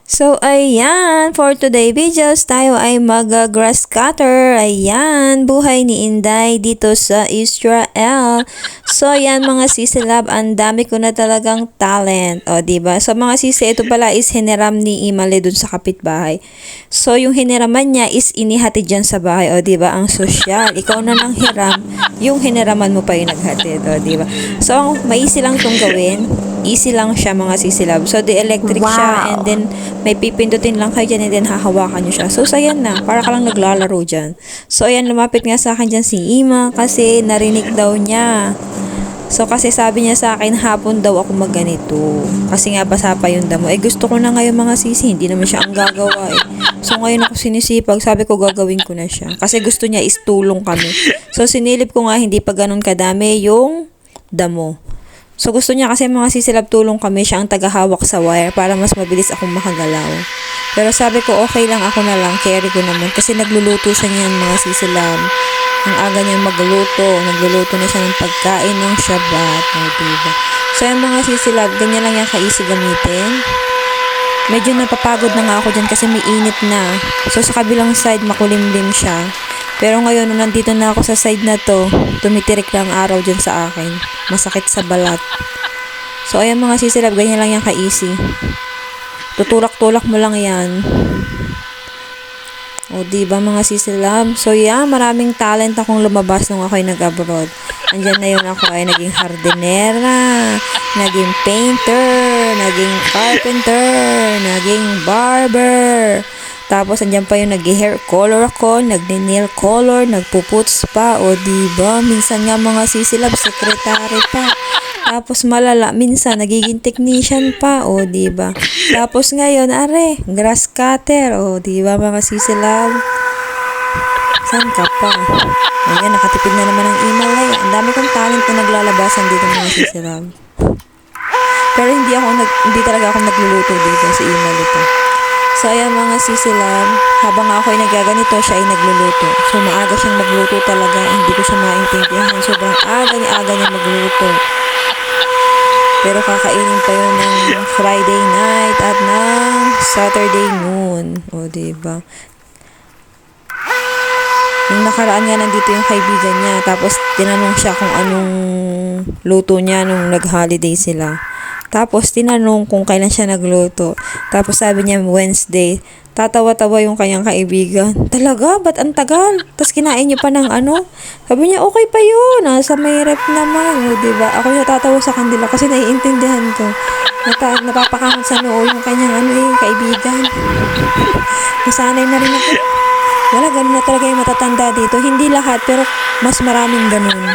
So, ayan, for today videos, tayo ay mag-grass cutter. Ayan, buhay ni Inday dito sa Israel. So, ayan mga sisi love, ang dami ko na talagang talent. O, diba? So, mga sisi, ito pala is hiniram ni Imale dun sa kapitbahay. So, yung hiniraman niya is inihatid dyan sa bahay. O, diba? Ang sosyal. Ikaw na nang hiram, yung hiniraman mo pa yung naghatid. O, diba? So, maisi lang itong gawin. Easy lang siya mga sisi love. So, the electric siya and then may pipindutin lang kayo dyan and then hahawakan nyo siya. So, ayan na. Para ka lang naglalaro dyan. So, ayan, lumapit nga sa akin dyan si Ima kasi narinig daw niya. So, kasi sabi niya sa akin, hapon daw ako magganito. Kasi nga basa pa yung damo. Eh, gusto ko na ngayon mga sisi. Hindi naman siya ang gagawa eh. So, ngayon ako sinisipag. Sabi ko, gagawin ko na siya. Kasi gusto niya is tulong kami. So, sinilip ko nga, hindi pa ganun kadami yung damo. So, gusto niya kasi mga sisilab tulong kami, siya ang tagahawak sa wire para mas mabilis akong makagalaw. Pero sabi ko, okay lang, ako na lang, carry ko naman. Kasi nagluluto siya niyan mga sisilab. Ang aga niyang magluto. Nagluluto na siya ng pagkain ng Shabbat. Diba? So, yung mga sisilab, ganyan lang yung ka-easy gamitin. Medyo napapagod na nga ako dyan kasi may init na. So, sa kabilang side, makulimlim siya. Pero ngayon, nung nandito na ako sa side na to, tumitirik lang araw dyan sa akin. Masakit sa balat. So, ayan mga sisilab, ganyan lang yan ka-easy. Tutulak-tulak mo lang yan. O, diba mga sisilab? So, yeah, maraming talent akong lumabas nung ako'y nag-abroad. Andyan na yun ako ay naging hardinera, naging painter, naging carpenter, naging barber. Tapos, andyan pa yung nag-hair color ako, nag-nail color, nagpuputs pa, o diba? Minsan nga mga sisilab, sekretary pa. Tapos, malala, minsan nagiging technician pa, o diba? Tapos, ngayon, are, grass cutter, o diba mga sisilab? Saan ka pa? Ayan, nakatipid na naman ng email eh. Ang dami kong talent na naglalabasan dito mga sisilab. Pero hindi talaga ako nagluluto dito sa email ito. So, ayan mga sisilab, habang ako ay nagaganito, siya ay nagluluto. So, maaga siyang magluto talaga. Hindi ko siya maintindihan. Sobrang aga niya magluto. Pero kakainin pa yun ng Friday night at ng Saturday noon. O, diba? Nung nakaraan nga nandito yung kaibigan niya. Tapos, tinanong siya kung anong luto niya nung nag-holiday sila. Tapos, tinanong kung kailan siya nagluto. Tapos, sabi niya, Wednesday. Tatawa-tawa yung kanyang kaibigan. Talaga? Ba't ang tagal? Tapos, kinain niyo pa ng ano? Sabi niya, okay pa yun. Sa may rep naman. O, diba? Ako natatawa sa kanila kasi naiintindihan ko. Napapakamot sa noo yung kanyang yung kaibigan. Nasanay na rin ako. Wala, ganun na talaga yung matatanda dito. Hindi lahat, pero mas maraming ganun.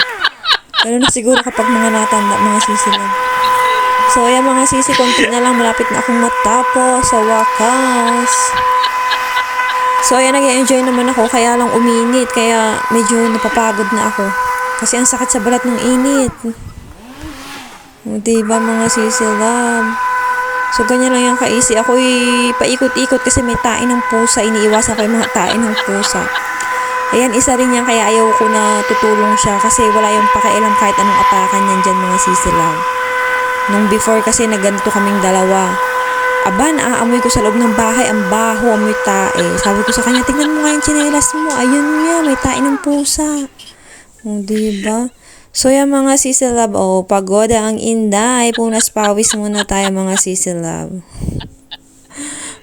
Ganun na siguro kapag mga natanda, mga sisilab. So, ayan mga sisi, konti na lang, malapit na akong matapos sa wakas. So, ayan, nag-enjoy naman ako, kaya lang uminit, kaya medyo napapagod na ako. Kasi ang sakit sa balat ng init. O, diba mga sisi love? So, ganyan lang yung ka-easy. Ako'y paikot-ikot kasi may tain ng pusa. Iniiwasan ko yung mga tain ng pusa. Ayan, isa rin yan, kaya ayaw ko na tutulong siya kasi wala yung pakialam kahit anong atakan yan dyan mga sisi love. Nung before kasi nagganito kaming dalawa. Aba, naaamoy ko sa loob ng bahay. Ang baho, amoy tae. Sabi ko sa kanya, tingnan mo nga yung tsinelas mo. Ayun nga, may tae ng pusa. O, diba? So, yung mga sisilab, pagoda ang Inday. Punas pawis muna tayo mga sisilab.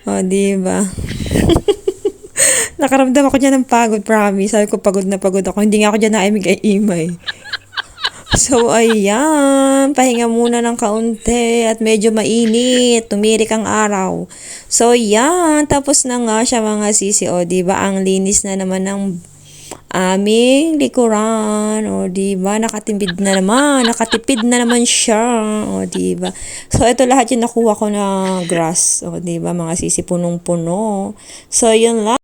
O, diba? Nakaramdam ako dyan ng pagod, promise. Sabi ko, pagod na pagod ako. Hindi nga ako dyan naimig ay imay. So, ayan, pahinga muna ng kaunti at medyo mainit, tumirik ang araw. So, ayan, tapos na nga siya mga sisi, o, diba, ang linis na naman ng aming likuran, o, diba, nakatipid na naman siya, o, diba. So, ito lahat yung nakuha ko na grass, o, diba, mga sisi, punong-puno. So, yun lang.